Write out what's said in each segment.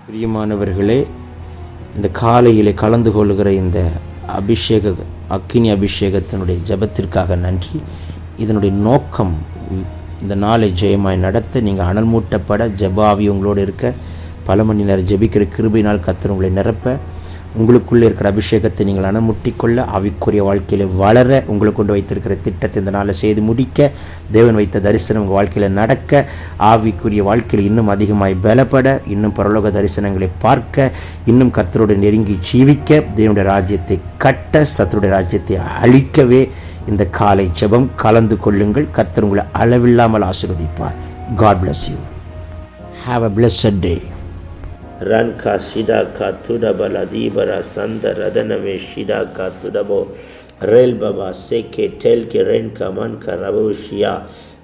பிரியமானவர்களே, இந்த காலையில் கலந்து கொள்கிற இந்த அக்கினி அபிஷேகத்தினுடைய ஜெபத்திற்காக நன்றி. இதனுடைய நோக்கம் இந்த நாளை ஜெயமாய் நடத்த, நீங்கள் அனல் மூட்டப்பட, ஜெபாவி உங்களோடு இருக்க, பல மணி நேரம் ஜெபிக்கிற கிருபையினால் கர்த்தர் உங்களை நிரப்ப, உங்களுக்குள்ளே இருக்கிற அபிஷேகத்தை நீங்கள் அனமுட்டிக்கொள்ள, ஆவிக்குரிய வாழ்க்கையில் வளர, உங்களுக்கு கொண்டு வைத்திருக்கிற திட்டத்தை இந்த நாளில் செய்து முடிக்க, தேவன் வைத்த தரிசனம் உங்கள் வாழ்க்கையில் நடக்க, ஆவிக்குரிய வாழ்க்கையில் இன்னும் அதிகமாய் பலப்பட, இன்னும் பரலோக தரிசனங்களை பார்க்க, இன்னும் கர்த்தரோடு நெருங்கி ஜீவிக்க, தேவனுடைய ராஜ்யத்தை கட்ட, சத்துருடைய ராஜ்யத்தை அழிக்கவே இந்த காலை ஜெபம் கலந்து கொள்ளுங்கள். கர்த்தர் உங்களை அளவில்லாமல் ஆசீர்வதிப்பார். God bless you. Have a blessed day. Ranka Shidaka Tudabala Dibara Sanda Radaname Shidaka Tudabo Rel Baba Seke Telke Renka Manka Rabushia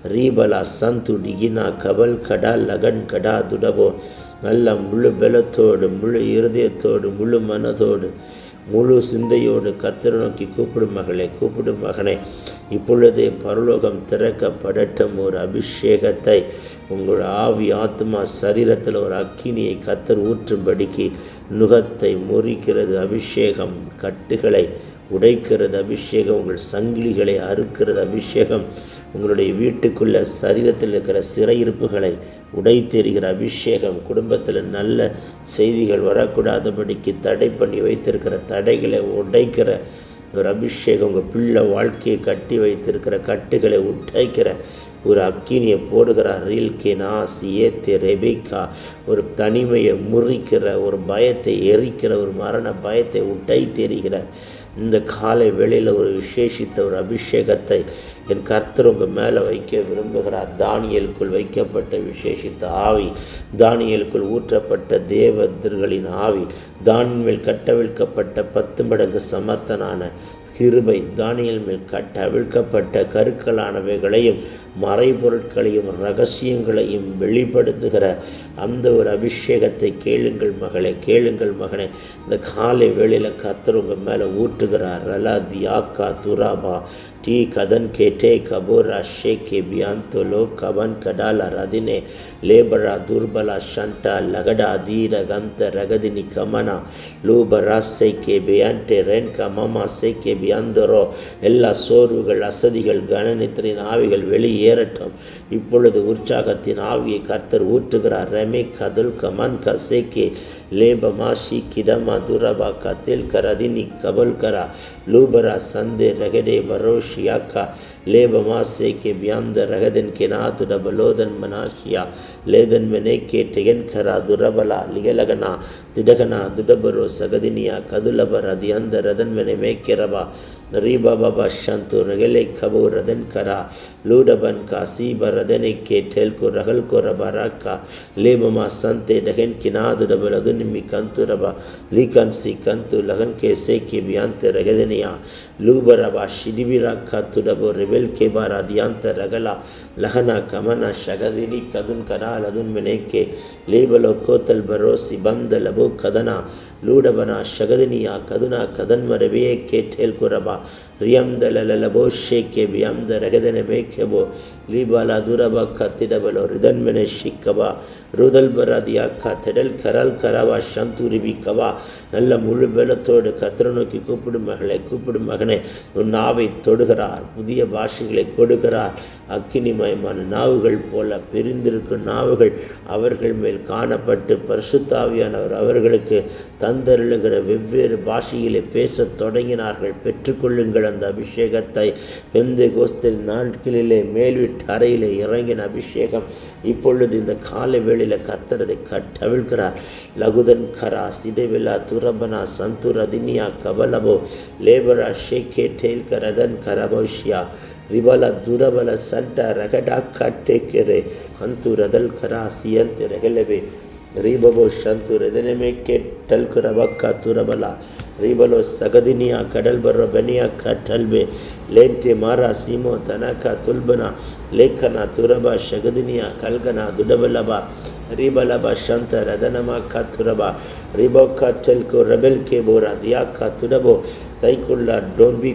Ribala Santu Digina Kabal Kada Lagan Kada Dudabo நல்ல முழு பலத்தோடு, முழு இருதயத்தோடு, முழு மனதோடு, முழு சிந்தையோடு கர்த்தரை நோக்கி கூப்பிடும் மகளே, கூப்பிடும் மகனே, இப்பொழுதே பரலோகம் திறக்கப்படட்டும். ஒரு அபிஷேகத்தை உங்கள் ஆவி, ஆத்மா, சரீரத்தில் ஒரு அக்கினியை கர்த்தர் ஊற்றும்படிக்கு நுகத்தை முறிக்கிறது அபிஷேகம், கட்டுகளை உடைக்கிறது அபிஷேகம், உங்கள் சங்கிலிகளை அறுக்கிறது அபிஷேகம், உங்களுடைய வீட்டுக்குள்ள சரீரத்தில் இருக்கிற சிறையிருப்புகளை உடைத்தெறிகிற அபிஷேகம், குடும்பத்தில் நல்ல செய்திகள் வரக்கூடாதபடிக்கு தடை பண்ணி வைத்திருக்கிற தடைகளை உடைக்கிற ஒரு அபிஷேகம், உங்கள் பிள்ளை வாழ்க்கையை கட்டி வைத்திருக்கிற கட்டுகளை உடைக்கிற ஒரு அக்கினியை போடுகிறார். ரீல்கேனா சியேத்தே ரெபேக்கா, ஒரு தனிமையை முறிக்கிற, ஒரு பயத்தை எரிக்கிற, ஒரு மரண பயத்தை உடை தெரிகிற இந்த காலை வேளையில் ஒரு விசேஷித்த ஒரு அபிஷேகத்தை என் கர்த்தர் உங்கள் மேலே வைக்க விரும்புகிறார். தானியேலுக்குள் வைக்கப்பட்ட விசேஷித்த ஆவி, தானியேலுக்குள் ஊற்றப்பட்ட தேவதர்களின் ஆவி, தானியேல் மேல் கட்டவிழ்க்கப்பட்ட 10 மடங்கு சமர்த்தனான கிருபை, தானியேல் மேல் அவிழ்க்கப்பட்ட கருக்களானவைகளையும் மறைபொருட்களையும் ரகசியங்களையும் வெளிப்படுத்துகிற அந்த ஒரு அபிஷேகத்தை கேளுங்கள் மகளே, கேளுங்கள் மகனே. இந்த காலை வேளையில் கர்த்தர் உங்கள் மேலே ஊற்றுகிறார். ரலா தியாக்கா துராபா டி கதன் கேட்டே கபோரா ஷேகே பியாந்தோலோ கவன் கடாலா ரதினே லேபரா துர்பலா ஷண்டா லகடா தீர கந்த ரகதினி கமனா லூபரா சேகே பியான்டே ரென் கமமா சேகே பியாந்தரோ. எல்லா சோர்வுகள், அசதிகள், கனநித்திரின் ஆவிகள் வெளியேறட்டும். இப்பொழுது உற்சாகத்தின் ஆவியை கர்த்தர் ஊற்றுகிறார். ரெமே கதுல் கமன் கசேகே லேபமா ஷி கிடமா துரபா கதில் கரதினி கபல்கரா லூபரா சந்தே ரகடே பரோஷியாக்கா லேபமா சேகே பியாந்த ரகதன் கெனாது டபலோதன் மனாஷியா லேதன் மெனேக்கே டெகன் கரா துரபலா லிகலகனா திடகனா துடபரோ சகதினியா கதுலபர் அதியந்த ரதன் மெனே மேக்கெரபா ரீபா பாபா ஷந்து ரகலே கபோ ரதன் கரா லூடபன் கா சீப ரதனை கே டெல்கோ ரகல்கோ ரபராக்கா லேபமா சந்தே டகன் கினாது டபலது நிம்மி கந்து ரபா லீகன் சி கந்து லகன் கே சேகே பியாந்த ரகதனியா லூபரபா ஷிடிபிராக்கா துடபோ ரெபெல் கேபாரா தியாந்த ரகலா லஹனா கமனா ஷகதினி கதுன் கரா லதுன் மெனேக்கே லேபலோ கோத்தல் பரோசி பந்த லபோ கதனா லூடபனா ஷகதினியா கதுனா கதன்மரவே கே டெல்குரபா ரியம் ஷேகே பியம்த ரகதன மேக்கபோ லீபாலா துரபா கத்திடபலோ ரிதன்மென ஷிக்கபா ருதல் பராதியாக்கா திடல் கரல் கரவா சந்துரிபி கவா. நல்ல முழு பலத்தோடு கர்த்தரை நோக்கி கூப்பிடும் மகளே, கூப்பிடும் மகனே. உன் நாவை தொடுகிறார், புதிய பாஷைகளை கொடுக்கிறார். அக்கினிமயமான நாவுகள் போல பிரிந்திருக்கும் நாவுகள் அவர்கள் மேல் காணப்பட்டு பரிசுத்தாவியானவர் அவர்களுக்கு தந்தருளுகிற வெவ்வேறு பாஷையிலே பேசத் தொடங்கினார்கள். பெற்றுக்கொள்ளுங்கள் அந்த அபிஷேகத்தை. பெந்தேகோஸ்தே நாட்களிலே மேல்வீட்டு அறையிலே இறங்கின அபிஷேகம் இப்பொழுது இந்த காலை வேளையில் கர்த்தரதை கட்டவிழ்கிறார். லகுதன் கரா சிடவிலா துரபனா சந்துரதினியா கபலபோ லேபரா ஷேகே டேல் கரதன் கரபோஷியா ரிபல துரபல சண்ட ரகடா கட்டேக்கரே ஹந்து ரதல் கரா சியந்த் ரகலவே ரீபபோ ஷந்து ரதனமே கேட்டல் குரபக்கா துரபலா ரிபலோ சகதினியா கடல் பர்ரோ பெனியா கட்டல்பே லேன்டே மாரா சீமோ தனக்கா துல்பனா லேக்கனா துரபா சகதினியா கல்கனா துடபலபா ரிபலபா சந்த ரதனமா கத்துரபா ரிபோ கட்டல்கோ ரெபெல் கே போரா தியாக்கா துடபோ தைக்குள்ளா don't be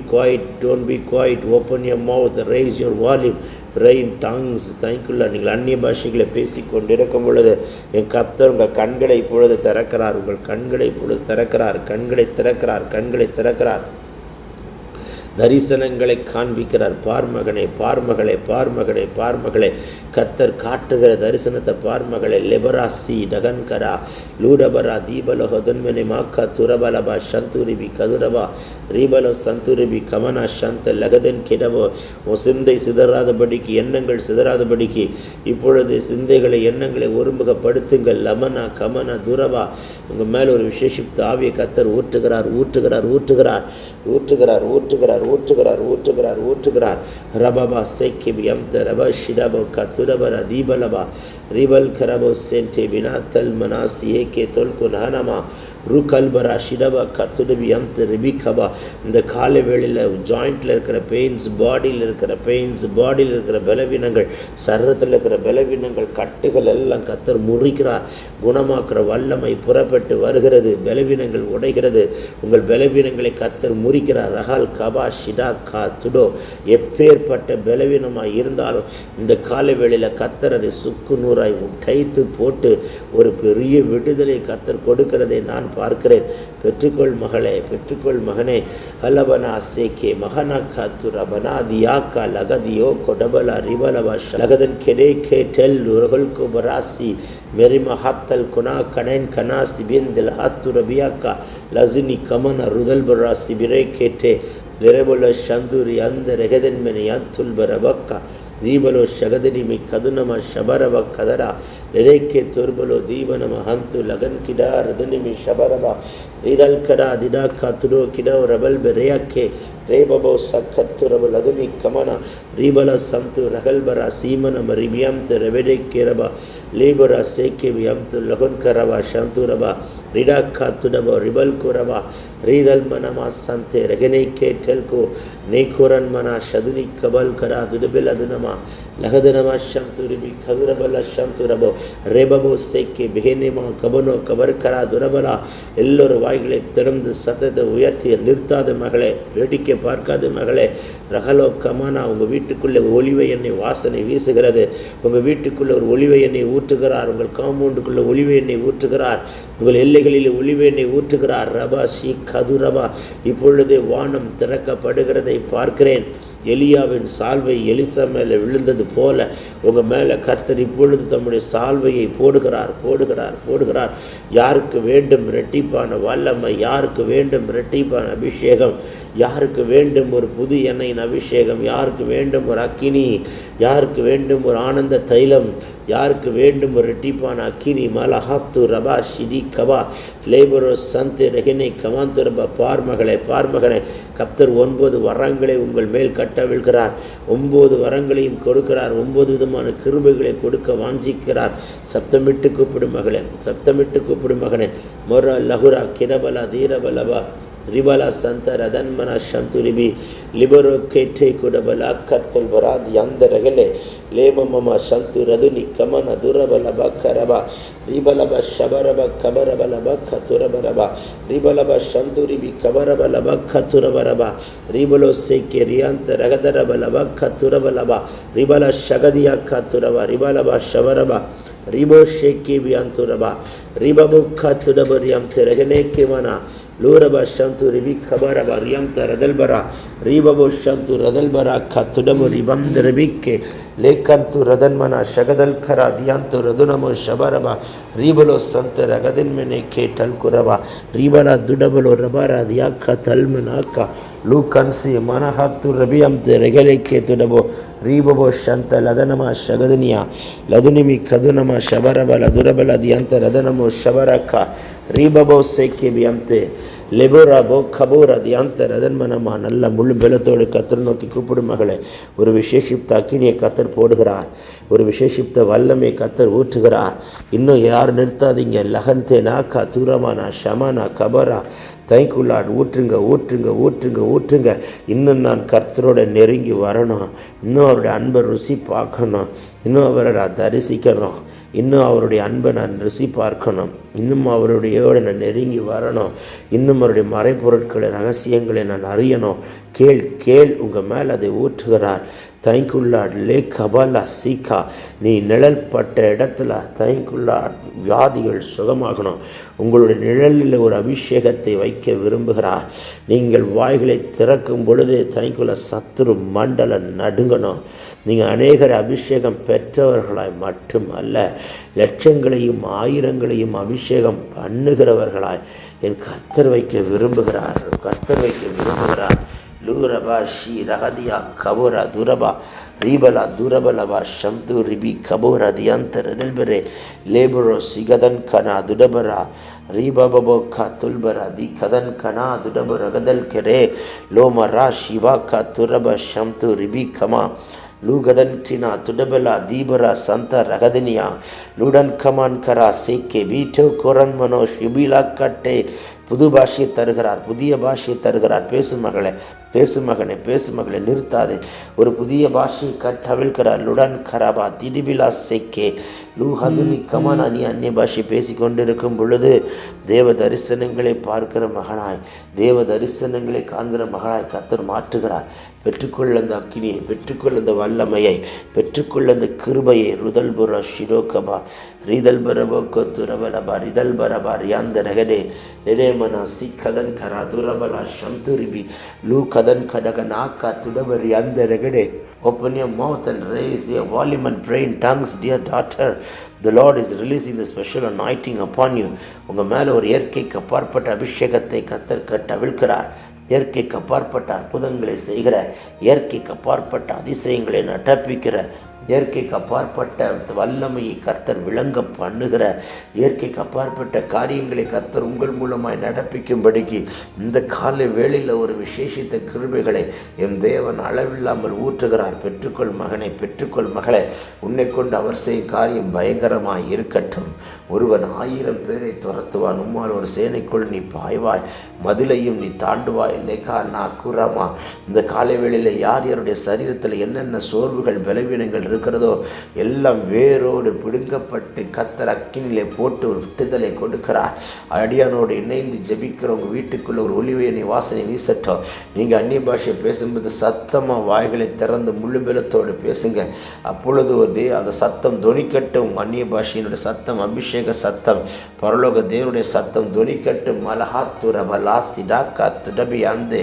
quiet open your mouth raise your volume pray in tongues. தைக்குள்ளா நீங்கள் அந்நிய பாஷைகளை பேசிக்கொண்டிருக்கும் பொழுது என் கர்த்தர் உங்கள் கண்களை இப்பொழுது திறக்கிறார், உங்கள் கண்களை இப்பொழுது திறக்கிறார், கண்களை திறக்கிறார், தரிசனங்களை காண்பிக்கிறார். பார்மகனே கர்த்தர் காட்டுகிற தரிசனத்தை பார்மகளே லெபராசி டகன்கரா லூடபரா தீபலோ ஹொதன்மனே மாக்கா துரபலபா சந்துரிபி கதுரபா ரீபலோ சந்துரிபி கமனா சந்த லகதன் கிடபோ உன் சிந்தை சிதறாதபடிக்கு, எண்ணங்கள் சிதறாதபடிக்கு இப்பொழுது சிந்தைகளை எண்ணங்களை ஒருமுகப்படுத்துங்கள். லமனா கமனா துரபா உங்கள் மேலே ஒரு விசேஷித்த ஆவியை கர்த்தர் ஊற்றுகிறார். ரபபா சேக்கிபி அம்த ரப ஷிடபோ கத்துரபர தீபலபா ரிபல் கரபோ சென்டே வினாத்தல் மனாசி ஏகே தொல்கு நானமா ருகல்பரா ஷிடபா கத்துடபி அம்த ரிபிகபா. இந்த கால வேளையில் ஜாயிண்டில் இருக்கிற பெயின்ஸ், பாடியில் இருக்கிற பலவீனங்கள், சர்வத்தில் இருக்கிற பலவீனங்கள், கட்டுகள் எல்லாம் கர்த்தர் முறிக்கிறார். குணமாக்குற வல்லமை புறப்பட்டு வருகிறது. பலவீனங்கள் உடைகிறது. உங்கள் பலவீனங்களை கர்த்தர் முறிக்கிறார். ரஹால் கபா ஷிடா கா துடோ. எப்பேற்பட்ட பலவீனமாக இருந்தாலும் இந்த கால வேளையில் கர்த்தர் அதை சுக்கு நூறாய் உடைத்து போட்டு ஒரு பெரிய விடுதலை கர்த்தர் கொடுக்கிறதை நான் பார்க்கிறேன். பெற்றுக்கொள் மகனே. ஹலபனா சேகே மகனா காத்துரபனா தியாக்கா லகதியோ கொடபலா ரிபலபா லகதன் கெடே கே டெல் உரகல்கு பராசி மெரிம ஹாத்தல் குனா கனன் கனா சிபிந்தில் ஹாத்துரபியாக்கா லசினி கமன ருதல் பராசி பிரே கேட்டே வெரபுல சந்துரி அந்த ரெகதன்மனி அத்துல் பரபக்கா தீபலோ சகதனிமி கதுனம ஷபரப கதரா ரெரேக்கே துர்பலோ தீபனம ஹந்து லகன் கிடா ரதுனிமி ஷபரபா ரீதல் கடா திடாக்கா துடோ கிடோ ரபல் பெரேயக்கே ரேபபோ சக்கத்துரப லதுனி கமனா ரீபல சந்து ரகல்பரா சீமனம ரிபியம்து ரெவெடே கேரபா லேபரா சேக்கே வியம்து லகுன் கரபா சந்துரபா ரிடாக்கா துடபோ ரிபல் குரபா ரீதல் மனமா சந்தே ரெகனே கே டெல்கோ நேக்குரன் மனா ஷதுனி கபல் கரா துடபில் அதுனமா லகதனமா சந்துரிபி கதுரபல சந்துரபோ ரேபபோ சேக்கே பிஹேனிமா கபனோ கபர் கரா துரபலா. எல்லோரும் வாய்களை திறந்து சத்தத்தை உயர்த்தி நிறுத்தாத மகளே, வேடிக்கை பார்க்காத மகளே, ரகலோ கமானா உங்கள் வீட்டுக்குள்ளே ஒளிவை எண்ணெய் வாசனை வீசுகிறது. உங்கள் வீட்டுக்குள்ளே ஒரு ஒளிவை எண்ணெய் ஊற்றுகிறார். உங்கள் காம்பவுண்டுக்குள்ளே ஒளிவை எண்ணெய் ஊற்றுகிறார். உங்கள் எல்லைகளில் ஒளிவை எண்ணெய் ஊற்றுகிறார். ரபா ஷீ கதுரபா. இப்பொழுது வானம் திறக்கப்படுகிறதை பார்க்கிறேன். எலியாவின் சால்வை எலிசா மேலே விழுந்தது போல உங்கள் மேலே கர்த்தர் இப்பொழுது தம்முடைய சால்வையை போடுகிறார். யாருக்கு வேண்டும் இரட்டிப்பான வல்லமை, யாருக்கு வேண்டும் இரட்டிப்பான அபிஷேகம், யாருக்கு வேண்டும் ஒரு புது எண்ணெயின் அபிஷேகம், யாருக்கு வேண்டும் ஒரு அக்கினி, யாருக்கு வேண்டும் ஒரு ஆனந்த தைலம், யாருக்கு வேண்டும் ஒரு இரட்டிப்பான அக்கினி. மலஹாத்து ரபா ஷிடி கபா லேபரோ சந்தே ரெஹினை கமாந்துரபா. பார்மகளே கர்த்தர் 9 வரங்களை உங்கள் மேல் கட்டவிழ்கிறார். 9 வரங்களையும் கொடுக்கிறார். 9 விதமான கிருபைகளை கொடுக்க வாஞ்சிக்கிறார். சப்தமிட்டு கூப்பிடும் மகனே. மொர லகுரா கிரபலா தீரபலபா ரிபலா சந்த ரதன்மனா சந்துரிபி லிபரோ கேட்டே குடபலா கத்தல் வராதி அந்த ரகலே லேமமமா சந்து ரதுனி கமன துரபலப கரபா ரிபலப ஷபரப கபரபலப கத்துரபரபா ரிபலப சந்துரிபி கபரபலப கத்துரபரபா ரிபலோ சேக்கே ரியாந்த ரகதரபலப கத்துரபலபா ரிபல ஷகதியா கத்துரபா ரிபலப ஷபரபா ரிபோ ஷேக்கே வியாந்துரபா ரிபபு கத்துடபரியம் திரகனே கிமனா லூரபா ஷந்து ரிபி கபரபா ரியம் தரதல்பரா ரிபபு ஷந்து ரதல்பரா கத்துடபு ரிபம் திரபிக்கே லேக்கந்து ரதன்மனா ஷகதல் கரா தியாந்து ரதுனமோ ஷபரபா ரிபலோ சந்த ரகதன்மெனே கேட்டல் குரபா ரிபலா துடபலோ ரபாரா தியாக்கா தல்மனாக்கா லூகன்சி மனஹத்து ரபியம் ரெகலேக்கே துடபோ ரீபபோ ஷந்த லதனமா ஷகதுனியா லதுனிமி கதுனமா ஷபரப லதுரபல தியந்த ரதனமோ ஷபரக்கா ரீபபோ சேக்கே பியம்தே லெபோரா போ கபோரா தியாந்த ரதன்மனமா நல்ல முழு பலத்தோடு கத்தர் நோக்கி கூப்பிடும் மகளே. ஒரு விசேஷித்த அக்கினியை கத்தர் போடுகிறார். ஒரு விசேஷித்த வல்லமை கத்தர் ஊற்றுகிறார். இன்னும் யாரும் நிறுத்தாதீங்க. லகந்தே நாக்கா தூரமானா ஷமானா கபரா தைக்குள்ளாட் ஊற்றுங்க ஊற்றுங்க ஊற்றுங்க ஊற்றுங்க. இன்னும் நான் கர்த்தரோட நெருங்கி வரணும். இன்னும் அவருடைய அன்பை ருசி பார்க்கணும். இன்னும் அவரை நான் தரிசிக்கணும். இன்னும் அவருடைய அன்பை நான் ருசி பார்க்கணும். இன்னும் அவருடையோடு நான் நெருங்கி வரணும். இன்னும் அவருடைய மறைப்பொருட்களை ரகசியங்களை நான் அறியணும். கேள் கேள், உங்கள் மேல் அதை ஊற்றுகிறார். தைக்குள்ளாட் லே கபாலா சீக்கா. நீ நிழல் பட்ட இடத்துல தைக்குள்ளாட் வியாதிகள் சுகமாகணும். உங்களுடைய நிழலில் ஒரு அபிஷேகத்தை வைக்க விரும்புகிறார். நீங்கள் வாய்களை திறக்கும் பொழுது தைக்குள்ள சத்துரு மண்டல நடுங்கணும். நீங்கள் அநேகர் அபிஷேகம் பெற்றவர்களாய் மட்டுமல்ல, லட்சங்களையும் ஆயிரங்களையும் அபிஷேகம் பண்ணுகிறவர்களாய் என் கர்த்தர் வைக்க விரும்புகிறார். கர்த்தர் வைக்க விரும்புகிறார். லூரபா ஷி ரகதியா கபோரா துரபா ரீபலா துரபலபா ஷம்து ரிபி கபோரா தியந்த ரெதல்பரே லேபரோ சிகதன் கனா துடபரா ரீபபோ கா துல்பரா தி கதன் கனா துடப ரகதல் கெரே லோமரா சிவா கா துரப ஷம்து ரிபி கமா லூகதன் கினா துடபலா தீபரா சந்த ரகதனியா லூடன் கமான் கரா சேக்கே பீட்டோ கொரன் மனோ ஷிபிலா கட்டே. புது பாஷையை தருகிறார். புதிய பாஷையை தருகிறார். பேசு மகளே, பேசு மகனே, பேசு மகளே, நிறுத்தாதே. ஒரு புதிய பாஷையை கட்டவிழ்கிறார். லுடன் கராபா திடிபிலா சேக்கே லூஹதுனி கமானா. நீ அந்நிய பாஷை பேசி கொண்டிருக்கும் பொழுது தேவ தரிசனங்களை பார்க்கிற மகனாய், தேவ தரிசனங்களை காண்கிற மகனாய் கர்த்தர் மாற்றுகிறார். பெற்றுக்கொள்ள அந்த அக்கினியை, பெற்றுக்கொள்ள அந்த வல்லமையை, பெற்றுக்கொள்ள அந்த கிருபையை. ருதல்புர ஷிரோகபா ரீதல் பரபோ துரபலபா ரிதல் பரபா ரியாந்த ரகடே எடேமனா சிக்கதன் கரா துரபலா ஷம்துரிபி லூ கதன் கடக நாக்கா துடபரி அந்த ரகடே. Open your mouth and raise your volume and pray in tongues, dear daughter. The Lord is releasing the special anointing upon you. உங்கள் மேலே ஒரு இயற்கைக்கு அப்பாற்பட்ட அபிஷேகத்தை கர்த்தர் கட்டவிழ்கிறார். இயற்கைக்கு அப்பாற்பட்ட அற்புதங்களை செய்கிற, இயற்கைக்கு அப்பாற்பட்ட அதிசயங்களை நடப்பிக்கிற, இயற்கைக்கு அப்பாற்பட்ட வல்லமையை கர்த்தர் விளங்க பண்ணுகிற, இயற்கைக்கு அப்பாற்பட்ட காரியங்களை கர்த்தர் உங்கள் மூலமாய் நடப்பிக்கும்படிக்கு இந்த காலை வேளையில் ஒரு விசேஷித்த கிருபைகளை என் தேவன் அளவில்லாமல் ஊற்றுகிறார். பெற்றுக்கொள் மகனை, பெற்றுக்கொள் மகளே. உன்னை கொண்டு அவர் செய்யும் காரியம் பயங்கரமாய் இருக்கட்டும். ஒருவன் 1000 பேரை துரத்துவான், உம்மால் ஒரு சேனைக்குள் நீ பாய்வாய், மதிலையும் நீ தாண்டுவாய். இல்லைக்கா நான் கூறாமா. இந்த காலை வேளையில் யார் யாருடைய சரீரத்தில் என்னென்ன சோர்வுகள் பலவீனங்கள் இருக்கிறதோ எல்லாம் வேரோடு பிடுங்கப்பட்டு கர்த்தர் அக்கினிலே போட்டு ஒரு விட்டுதலை கொடுக்கிறார். அடியானோடு இணைந்து ஜெபிக்கிறவங்க வீட்டுக்குள்ள ஒரு ஒளிவேணி வாசனை வீசட்டும். நீங்கள் அந்நிய பாஷையை பேசும்போது சத்தமாக வாய்களை திறந்து முழு பலத்தோடு பேசுங்க. அப்பொழுது அந்த சத்தம் தொனிக்கட்டும். அந்நிய பாஷையினுடைய சத்தம், அபிஷேக சத்தம், பரலோக தேவனுடைய சத்தம் தொனிக்கட்டும். மலஹாத்துர பலா சிடாக்கா துடபி அந்த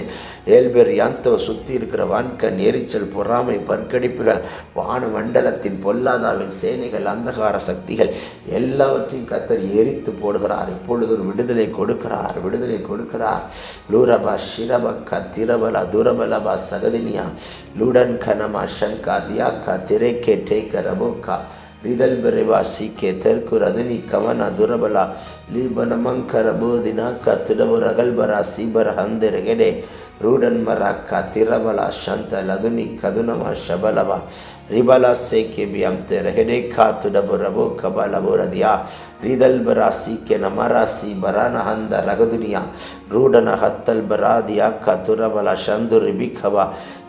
ஏல்பெர் யாந்தோ. சுற்றி இருக்கிற வான்கண், எரிச்சல், பொறாமை, பற்கடிப்புகள், வான மண்டலத்தின் பொல்லாதாவின் சேனைகள், அந்தகார சக்திகள் எல்லாவற்றையும் கர்த்தர் எரித்து போடுகிறார். இப்பொழுது ஒரு விடுதலை கொடுக்கிறார், விடுதலை கொடுக்கிறார். லூரபா ஷிரபக்கா திரபலா துரபலபா சகதினியா லூடன் கனமா ஷங்கா தியாக்கா திரைக்கே டேக்க ரபோக்கா ரிதல் பெரிவா சீக்கே தெற்கு ரதனி கவனா துரபலா லீபனமங்கர போதினாக்கா துடபு ரகல்பரா சீபர ஹந்தெரகெடே ரூடன் மராக்கா திரபலா சந்த லதுனி கதுனமா ஷபலவா ரிபலா சேக்கே பியம்தே ரகெடே கா துடபு ரபோ கபலபுரதியா ரிதல் பரா சீக்கே நமராசி பரான ஹந்த ரகதுனியா ரூடன ஹத்தல் பராதியா கா துரபலா சந்து ரிபிகவா.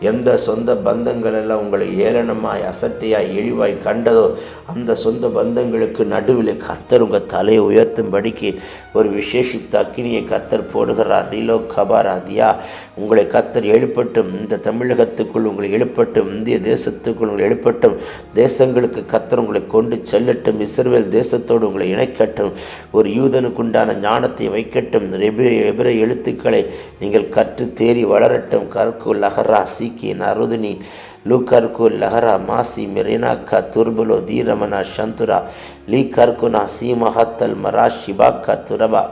எந்த சொந்த பந்தங்கள் எல்லாம் உங்களை ஏளனமாய் அசட்டையாய் இழிவாய் கண்டதோ அந்த சொந்த பந்தங்களுக்கு நடுவில் கர்த்தர் உங்கள் தலையை உயர்த்தும்படிக்கு ஒரு விசேஷித்த அக்கினியை கர்த்தர் போடுகிறார். நீலோ கபாராதியா. உங்களை கர்த்தர் எழுப்பட்டும். இந்த தமிழகத்துக்குள் உங்களை எழுப்பட்டும். இந்திய தேசத்துக்குள் உங்களை எழுப்பட்டும். தேசங்களுக்கு கர்த்தர் உங்களை கொண்டு செல்லட்டும். இஸ்ரவேல் தேசத்தோடு உங்களை இணைக்கட்டும். ஒரு யூதனுக்குண்டான ஞானத்தை வைக்கட்டும். எபிர எழுத்துக்களை நீங்கள் கற்று தேறி வளரட்டும். கர்கு லஹரா சீக்கி நருதுனி லூகர்கு லஹரா மாசி மெரினாக்கா துர்புலோ தீரமனா சந்துரா லீ கர்குனா சீமஹத்தல் மரா ஷிபாக்கா துரபா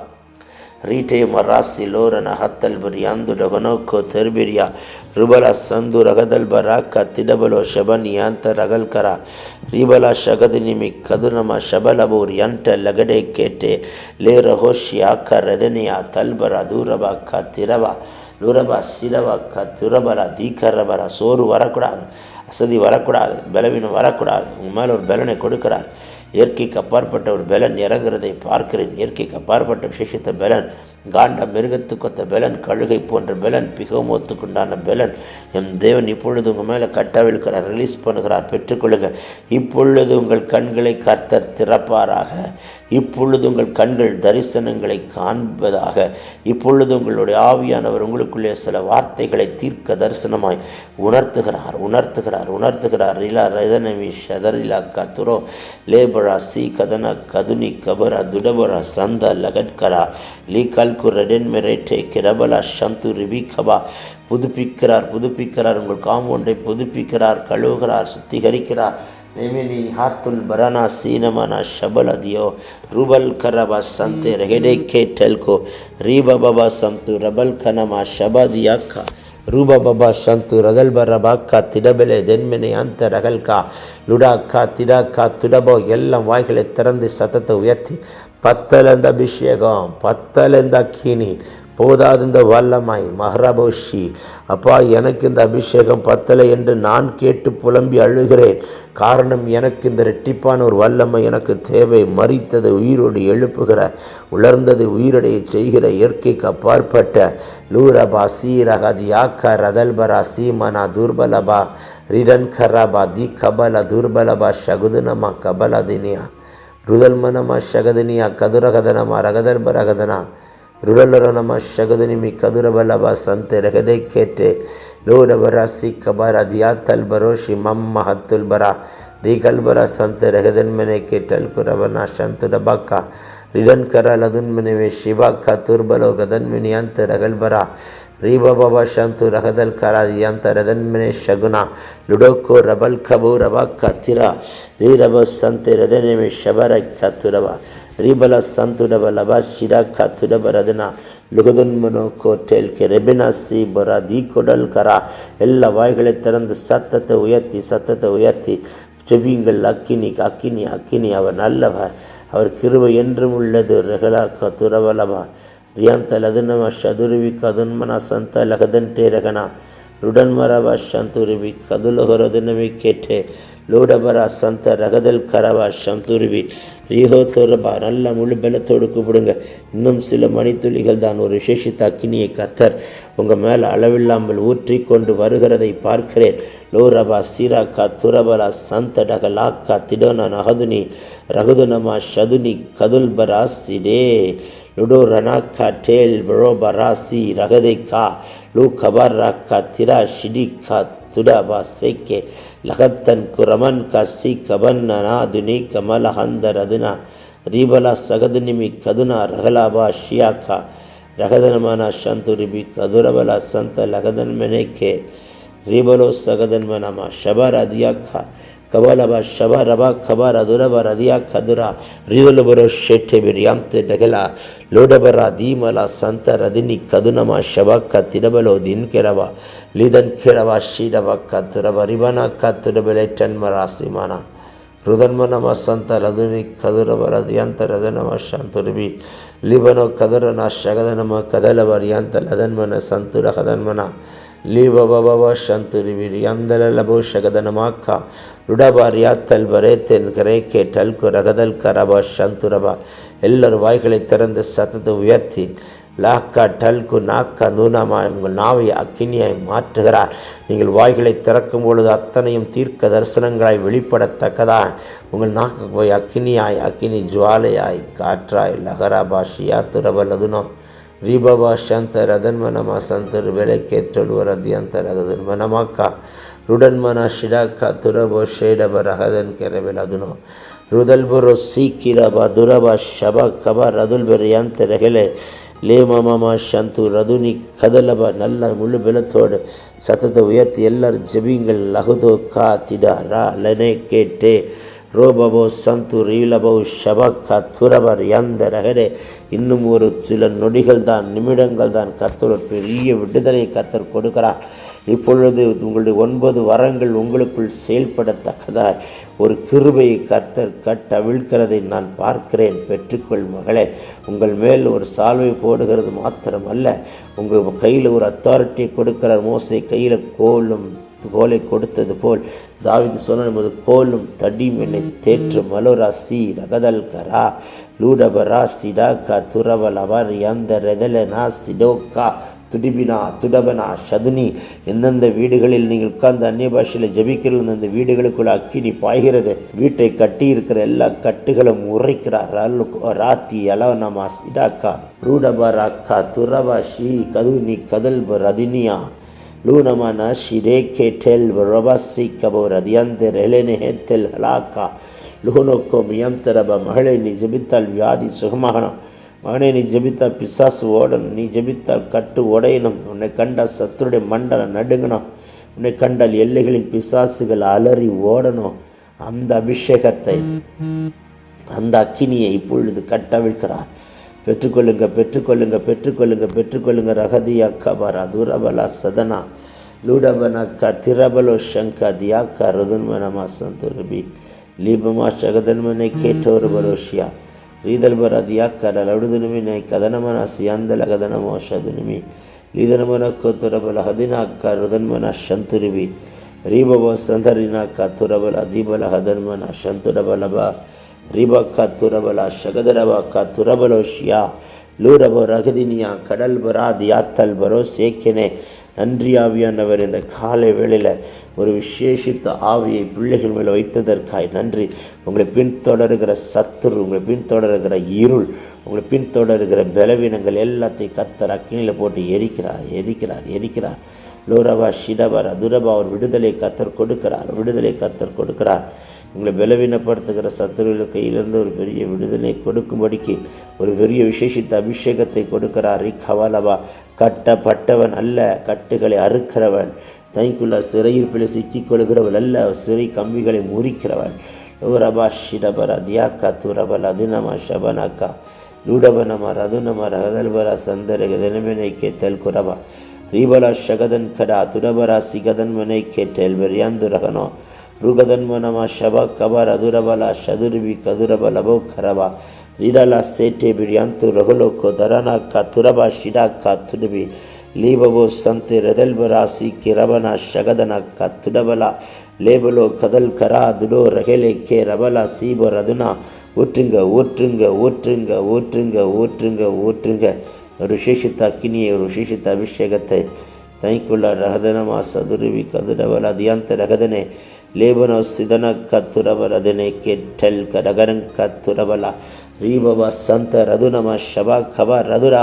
ரீட்டே மராசி லோரன ஹத்தல் பரியாந்து டொகனோக்கோ தெர்பிரியா ருபலா சந்து ரகதல் பராக்கா திடபலோ ஷபன் யாந்த ரகல் கரா ரீபலா ஷகதினிமி கதுனமா ஷபலபூர் யன்ட லகடே கேட்டே லே ரஹோஷி ஆக்கா ரெதனியா தல்பரா தூரபாக்கா திரவா லுரபா சிரவாக்கா துரபலா தீக்கரபலா சோறு வரக்கூடாது, அசதி வரக்கூடாது, பலவீனம் வரக்கூடாது. உங்கள் மேலே ஒரு பலனை கொடுக்கிறார். இயற்கைக்கு அப்பாற்பட்ட ஒரு பலன் இறங்குறதை பார்க்கிறேன். இயற்கைக்கு அப்பாற்பட்ட விசேஷித்த பலன், காண்ட மிருகத்துக்கொத்த பலன், கழுகை போன்ற பலன், பிகமோத்துக்குண்டான பலன் எம் தேவன் இப்பொழுது உங்கள் மேலே கட்டவிழ்க்கிறார், ரிலீஸ் பண்ணுகிறார். பெற்றுக்கொள்ளுங்கள். இப்பொழுது உங்கள் கண்களை கர்த்தர் திறப்பாராக. இப்பொழுது உங்கள் கண்கள் தரிசனங்களை காண்பதாக. இப்பொழுது உங்களுடைய ஆவியானவர் உங்களுக்குள்ளே சில வார்த்தைகளை தீர்க்க தரிசனமாய் உணர்த்துகிறார் உணர்த்துகிறார் உணர்த்துகிறார். ரிலா ரதனவி ஷதரிலா கத்துரோ லேபரா சி கதன கதுனி கபரா துடபரா சந்த லகட்கரா லீ கல்கு ரெடன் மெரேட்டே கிரபலா சந்து ரிபிகபா. புதுப்பிக்கிறார் புதுப்பிக்கிறார். உங்கள் காம்பவுண்டை புதுப்பிக்கிறார், கழுவுகிறார், சுத்திகரிக்கிறார். நெமினி ஹாத்துல் பரானா சீனமனா ஷபலதியோ ருபல் கரபா சந்தே ரெகடே கே டெல்கோ ரீபபா சந்து ரபல் கனமா ஷபதியாக்கா ரூபபா சந்து ரதல் பரபாக்கா திடபலே தென்மெனே அந்த ரகல்கா லுடாக்கா திடாக்கா துடபோ. எல்லாம் வாய்களை திறந்து சத்தத்தை உயர்த்தி பத்தலந்த அபிஷேகம், பத்தலந்த அக்கினி, போதாது இந்த வல்லமாய் மஹரபோஷி. அப்பா, எனக்கு இந்த அபிஷேகம் பத்தலை என்று நான் கேட்டு புலம்பி அழுகிறேன். காரணம், எனக்கு இந்த ரெட்டிப்பான ஒரு வல்லமை எனக்கு தேவை. மரித்தது உயிரோடு எழுப்புகிற, உலர்ந்தது உயிரடைய செய்கிற, இயற்கைக்கு அப்பாற்பட்ட லூரபா சீரகதி யாக்கா ரதல்பரா சீமனா துர்பலபா ரிடன் கரபா தி கபல துர்பலபா ஷகுதுனமா கபலதினியா ருதல்மனமா ஷகதினியா கதுரகதனமா ரகதல்பரகதனா ருடலரனமா ஷகதுனிமி கதுரபலபா சந்தே ரகதை கேட்டே லோரபரா சிக்கபரா தியாத்தல் பரோஷி மம்ம ஹத்துல் பரா ரீகல்பரா சந்தே ரகதன்மனை கேட்டல் குரபனா சந்துடபாக்கா ரிடன் கரலதுன்மனவே சிவாக்கா துர்பலோ கதன்மினி அந்த ரகல்பரா ரீபபா சந்து ரகதல் கராதியந்த ரதன்மனே ஷகுனா லுடோக்கோ ரபல் கபூ ரபாக்கா திரா ரீரப சந்தே ரதனமே ஷபர கத்துரபா ரீபல சந்துடபலபா ஷிராக்கா துடபரதனா லுகதுன்மனோ கோட்டேல் கே ரெபினா சி பரா தீ கொடல் கரா. எல்லா வாய்களை திறந்து சத்தத்தை உயர்த்தி ஜெபியுங்கள். அக்கினி அக்கினி அக்கினி. அவர் நல்லவர், அவர் கிருபை என்றும் உள்ளது. ரெகலாக்கா துரவலபா ரியாந்த லதுனம ஷதுருவி கதுன்மனா சந்த லகதன்டே ரகனா ருடன்மரபா சந்துருவி கதுலகரதுனவி கேட்டே லோடபரா சந்த ரகதல் கரவா சந்துருவி ரீஹோத்தோரபா. நல்ல முழு பலத்தோடு கூப்பிடுங்க. இன்னும் சில மணித்துளிகள் தான். ஒரு விசேஷித்த அக்கினியை கர்த்தர் உங்கள் மேலே அளவில்லாமல் ஊற்றி கொண்டு வருகிறதை பார்க்கிறேன். லோரபா சீராக்கா துரபலா சந்த டகலாக்கா திடோனா நகதுனி ரகுதுனமா ஷதுனி கதுல்பரா சிடே லுடோ ரனாக்கா டேல் பரோபராசி ரகதைக்கா லூ கபராக்கா திரா ஷிடிக்கா துடபா சேக்கே லகத்தன் குரமன் கசி கபன்னா துனி கமல ஹந்தரதுனா ரீபலா சகதுனிமி கதுனா ரகலாபா ஷியாக்கா ரகதனமனா சந்துரிபி கதுரபலா சந்த லகதன் மெனேக்கே ரீபலோ சகதன்மனமா ஷபர் அதியாக்கா கபலபா ஷபரபா கபர் அதுரபர் அதியா கதுரா ரிதுலபரோ ஷெட்டே பிரியாம்து டகலா லோடபரா தீமலா சந்த ரதினி கதுனமா ஷபாக்கா திடபலோ தின் கெரவா லிதன் கெரவா ஷீடபா கத்துரப ரிபனா கத்துடபலே டன்மரா சிமானா ருதன்மனமா சந்த ரதுனி கதுரபல தியந்த ரதனமா சந்துருபி லிபனோ கதுரனா ஷகதனமா கதலபர் யந்த லதன்மன சந்துர கதன்மனா லீபபபா சந்துரிவி யந்தலபோ ஷகதனமாக்கா ருடபா ரியாத்தல் பரேத்தென் கரேக்கே டல்கு ரகதல் கரபா சந்துரபா. எல்லாரும் வாய்களை திறந்து சத்தத்தை உயர்த்தி லாக்கா டல்கு நாக்கா நூனாமா உங்கள் நாவை அக்கினியாய் மாற்றுகிறார். நீங்கள் வாய்களை திறக்கும் பொழுது அத்தனையும் தீர்க்க தரிசனங்களாய் வெளிப்படத்தக்கதான். உங்கள் நாக்கு போய் அக்கினியாய், அக்கினி ஜுவாலையாய், காற்றாய் லகராபா ஷியா துரபலதுனோ ரீபபா சந்த ரதன்மனமா சந்தர் ಬೆಳಕೇற்றೊಳುವ ರದ್ಯಂತ ರಗದನ್ಮನಮಾಕ್ಕ ರುಡನ್ಮನ ಶಿಡಾಕ ತುರಬೋ ಶೇಡಬ ರಹದನ್ ಕೆರೆಬೆಲದುನೋ ರುದಲ್ಬುರೋ ಸೀಕಿರಬ ದುರಬ ಶಬ ಕಬ ರದುಲ್ ಬೆರಿಯಂತ ರಗಲೆ லேமமா சந்து ரதுனி கதலப. நல்ல முழு பலத்தோடு சத்தத்தை உயர்த்தி எல்லாரும் ஜெபிங்கள். லகுதோ கா திடா ரா லனே கேட்டே ரோபபோ சந்து ரீலபோ ஷபக்கா துரபர் யந்த ரகரே. இன்னும் ஒரு சில நொடிகள் தான், நிமிடங்கள் தான், கர்த்தர் ஒரு பெரிய விடுதலை கர்த்தர் கொடுக்கிறார். இப்பொழுது உங்களுடைய 9 வரங்கள் உங்களுக்குள் செயல்படத்தக்கதாய் ஒரு கிருபையை கர்த்தர் கட்டவிழ்க்கிறதை நான் பார்க்கிறேன். பெற்றுக்கொள் மகளே. உங்கள் மேல் ஒரு சால்வை போடுகிறது மாத்திரமல்ல, உங்கள் கையில் ஒரு அத்தாரிட்டியை கொடுக்கிறார். மோசே கையில் கோலை கொடுத்தது போல் தாவீது சொன்னது, கோலும் தடியும் என்னை தேற்று மலோரா சி ரகதல் கரா லூடபரா சிடாக்கா துரவலவர் யந்த ரெதலனா சிடோக்கா துடிபினா துடபனா ஷதுனி. எந்தெந்த வீடுகளில் நீங்கள் உட்கார்ந்து அந்நிய பாஷையில் ஜபிக்கிறது, அந்த வீடுகளுக்குள்ள அக்கினி பாய்கிறது. வீட்டை கட்டி இருக்கிற எல்லா கட்டுகளும் உரைக்கிறார். Rathi அலவனமா சிடாக்கா ரூடபராக்கா துரபா she கதுனி கதல் ரதினியா லூனமனா ஷிரேகே del ரொபசி Gabor அதியந்தர் எலெனே ஹெத்தெல் ஹலாக்கா லூனோக்கோ மியந்தரப. மகளே, நீ ஜெபித்தால் வியாதி சுகமாகணும். மகனே, நீ ஜெபித்தால் பிசாசு ஓடணும். நீ ஜெபித்தால் கட்டு உடையணும். உன்னை கண்டால் சத்துருடைய மண்டலம் நடுங்கணும். உன்னை கண்டால் எல்லைகளின் பிசாசுகள் அலறி ஓடணும். அந்த அபிஷேகத்தை, அந்த அக்கினியை இப்பொழுது கட்டவிழ்க்கிறார். பெற்றுக்கொள்ளுங்க, பெற்றுக்கொள்ளுங்க, பெற்றுக்கொள்ளுங்க, பெற்றுக்கொள்ளுங்க. ரகதியா கபரா துரபலா சதனா லூடபனக்கா திரபலோ ஷங்கா தியாக்கா ருதுன்மனமா சந்துருபி லீபமா ஷகதன்மனை கேட்டோரு பரோஷியா ரீதல்பர தியாக்கர லவுடுதுனுமினை கதனமன சியாந்தல கதனமோ ஷதுனுமி லீதனமனக்கோ துரபல ஹதினாக்கா ருதன்மன ஷந்துருபி ரீபவோ சந்தரினாக்கா துரபல தீபல ஹதன்மன ஷந்துரபலபா ரிபக்கா துரபலா ஷகதரபாக்கா துரபலோஷியா லூடபோ ரகதினியா கடல் பரா தியாத்தல் பரோ சேக்கினே. நன்றி ஆவியானவர், இந்த காலை வேளையில் ஒரு விசேஷித்த ஆவியை பிள்ளைகள் மேலே வைத்ததற்காய் நன்றி. உங்களை பின்தொடர்கிற சத்துரு, உங்களை பின்தொடர்கிற இருள், உங்களை பின்தொடர்கிற பலவீனங்கள் எல்லாத்தையும் கர்த்தர் அக்கினியில் போட்டு எரிக்கிறார், எரிக்கிறார், எரிக்கிறார். லோரபா ஷிடபரா துரபா. ஒரு விடுதலை கர்த்தர் கொடுக்கிறார், விடுதலை கர்த்தர் கொடுக்கிறார். உங்களை பலவீனப்படுத்துகிற சத்துருவின் கையிலிருந்து ஒரு பெரிய விடுதலை கொடுக்கும்படிக்கு ஒரு பெரிய விசேஷித்த அபிஷேகத்தை கொடுக்கிறார். கவலபா. கட்டப்பட்டவன் அல்ல, கட்டுகளை அறுக்கிறவன். தைக்குள்ள சிறையிருப்பில் சிக்கிக் கொள்கிறவள் அல்ல, சிறை கம்பிகளை முறிக்கிறவன். லோரபா ஷிடபரா தியாக்கா துரபல் அதினமா ஷபனாக்கா லூடபனமா ரதுனமா ரகதல்பரா சந்தரக தினமெனைக்கே தெல் குரபா ரீபலா ஷகதன் கடா துடபரா சிகதன் மனைக்கே டெல் வெறியாந்துரகனோ ருகதன்மனமா ஷபா கபர் அதுரபலா ஷதுருபி கதுரபலபோ கரபா ரிடலா சேட்டே பிரியாந்து ரகுலோக்கோ தரனாக்கா துரபா ஷிடாக்கா துடுபி லீபபோ சந்தி ரதல்பராசி கிரபனா ஷகதனாக்கா துடபலா லேபலோ கதல் கரா துடோ ரகலே கே ரபலா சீபோ ரதுனா. ஊற்றுங்க, ஊற்றுங்க, ஊற்றுங்க, ஊற்றுங்க, ஊற்றுங்க, ஊற்றுங்க. ஒரு விசேஷித்த அக்கினியை, ஒரு விசேஷித்த அபிஷேகத்தை தைக்குள்ள ரகதனமா சதுருவி கதுரபல தியாந்த ரகதனே லேபனோ சிதன கத்துரபல அதனை கெட்டல் கடகரங் கத்துரபலா ரீபவா சந்த ரதுனமா ஷபா கபா ரதுரா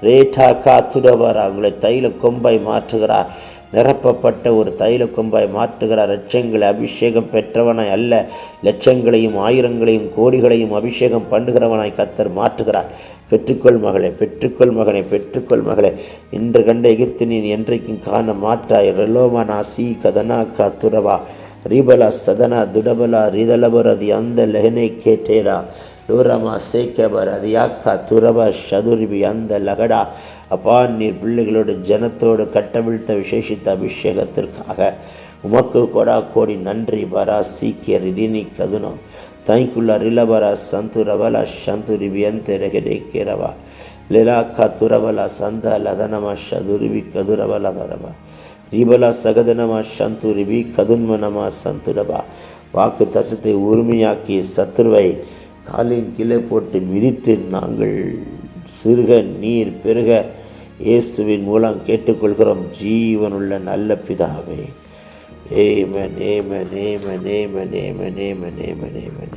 ரேட்டா காத்துரபரா. உங்களை தைல கொம்பாய் மாற்றுகிறார், நிரப்பப்பட்ட ஒரு தைல கொம்பாய் மாற்றுகிறார். லட்சங்களை அபிஷேகம் பெற்றவனாய் அல்ல, லட்சங்களையும் ஆயிரங்களையும் கோடிகளையும் அபிஷேகம் பண்ணுகிறவனாய் கர்த்தர் மாற்றுகிறார். பெற்றுக்கொள் மகளே, பெற்றுக்கொள் மகனே, பெற்றுக்கொள் மகளே. இன்று கண்ட எகிப்தினின் என்றைக்கும் காண மாற்றாய். ரெலோமனா சி கதனா காத்துரவா ரீபலா சதனா துடபலா ரீதலபரதி அந்த லெஹனை கேட்டேரா லூரமா சேக்கபர் அதியாக்கா துரபா ஷதுரிபி அந்த லகடா. அப்பா, நீர் பிள்ளைகளோடு ஜனத்தோடு கட்டவிழ்த்த விசேஷித்த அபிஷேகத்திற்காக உமக்கு கொடா கோடி நன்றி. பரா சீக்கிய ரிதினி கதுனோ தைக்குள்ள ரிலபரா சந்துரபலா சந்துரிபி அந்த ரெகடேக்கேரவா லிலாக்கா துரபலா சந்த லதனமா ஷதுரிபி கதுரபல பரபா ரீபலா சகதனமா சந்துரிபி கதுன்மனமா சந்துரபா. வாக்கு தத்துவத்தை உரிமையாக்கிய சத்துருவை காலின் கீழே போட்டு மிதித்து நாங்கள் சிறுக நீர் பெருக இயேசுவின் மூலம் கேட்டுக்கொள்கிறோம் ஜீவனுள்ள நல்ல பிதாவே. Yemen, Yemen, Yemen, Yemen, Yemen, Yemen, Yemen, Yemen.